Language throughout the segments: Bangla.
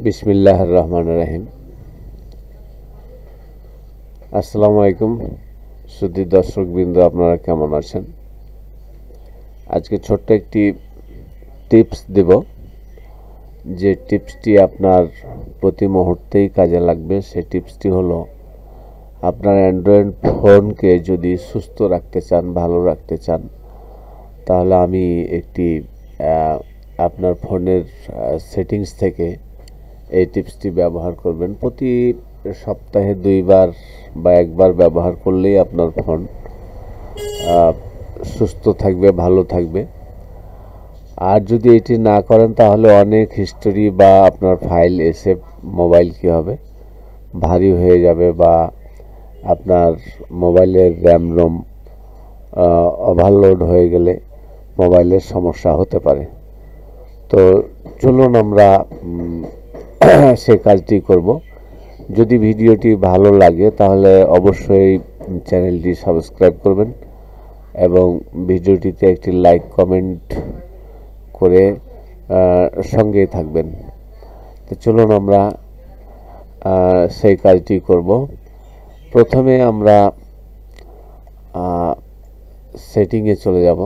বিসমিল্লাহির রহমানির রহিম। আসসালামু আলাইকুম সুধী দর্শকবৃন্দ, আপনারা কেমন আছেন? আজকে ছোট্ট একটি টিপস দেব, যে টিপসটি আপনার প্রতি মুহূর্তেই কাজে লাগবে। সেই টিপসটি হলো, আপনার অ্যান্ড্রয়েড ফোনকে যদি সুস্থ রাখতে চান, ভালো রাখতে চান, তাহলে আমি একটি আপনার ফোনের সেটিংস থেকে এই টিপসটি ব্যবহার করবেন। প্রতি সপ্তাহে 2 বার বা 1 বার ব্যবহার করলেই আপনার ফোন সুস্থ থাকবে, ভালো থাকবে। আর যদি এটি না করেন তাহলে অনেক হিস্টোরি বা আপনার ফাইল এসে মোবাইল কী হবে, ভারী হয়ে যাবে, বা আপনার মোবাইলের র্যাম রোম ওভারলোড হয়ে গেলে মোবাইলের সমস্যা হতে পারে। তো চলুন আমরা সে কাজটি করব। যদি ভিডিওটি ভালো লাগে তাহলে অবশ্যই চ্যানেলটি সাবস্ক্রাইব করবেন এবং ভিডিওটিতে একটি লাইক কমেন্ট করে সঙ্গেই থাকবেন। তো চলুন আমরা সেই কাজটি করব। প্রথমে আমরা সেটিংয়ে চলে যাব।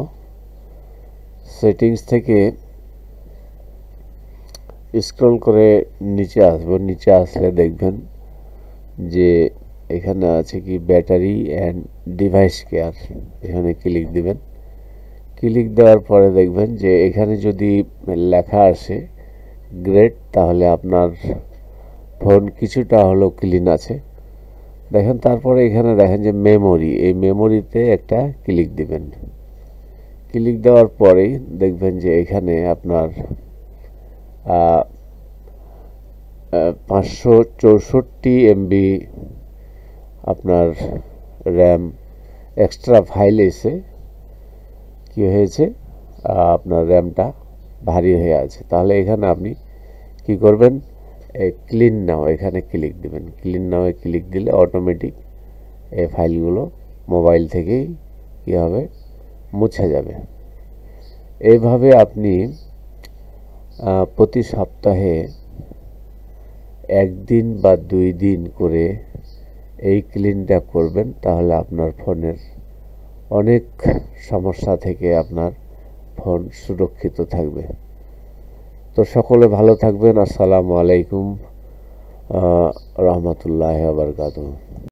সেটিংস থেকে স্ক্রল করে নিচে আসব। নিচে আসলে দেখবেন যে এখানে আছে কি ব্যাটারি অ্যান্ড ডিভাইস কেয়ার। এখানে ক্লিক দিবেন। ক্লিক দেওয়ার পরে দেখবেন যে এখানে যদি লেখা আসে গ্রেট, তাহলে আপনার ফোন কিছুটা হলো ক্লিন আছে। দেখেন, তারপরে এখানে দেখেন যে মেমোরি, এই মেমোরিতে একটা ক্লিক দিবেন। ক্লিক দেওয়ার পরেই দেখবেন যে এখানে আপনার 564 MB আপনার র্যাম এক্সট্রা ফাইল এসে কি হয়েছে, আপনার র্যামটা ভারী হয়ে আছে। তাহলে এখানে আপনি কি করবেন, ক্লিন নাও এখানে ক্লিক দিবেন। ক্লিন নাও ক্লিক দিলে অটোমেটিক এই ফাইলগুলো মোবাইল থেকেই কী হবে, মুছে যাবে। এইভাবে আপনি প্রতি সপ্তাহে 1 দিন বা 2 দিন করে এই ক্লিনটা করবেন, তাহলে আপনার ফোনের অনেক সমস্যা থেকে আপনার ফোন সুরক্ষিত থাকবে। তো সকলে ভালো থাকবেন। আসসালামু আলাইকুম রহমতুল্লাহি ওয়া বারাকাতুহু।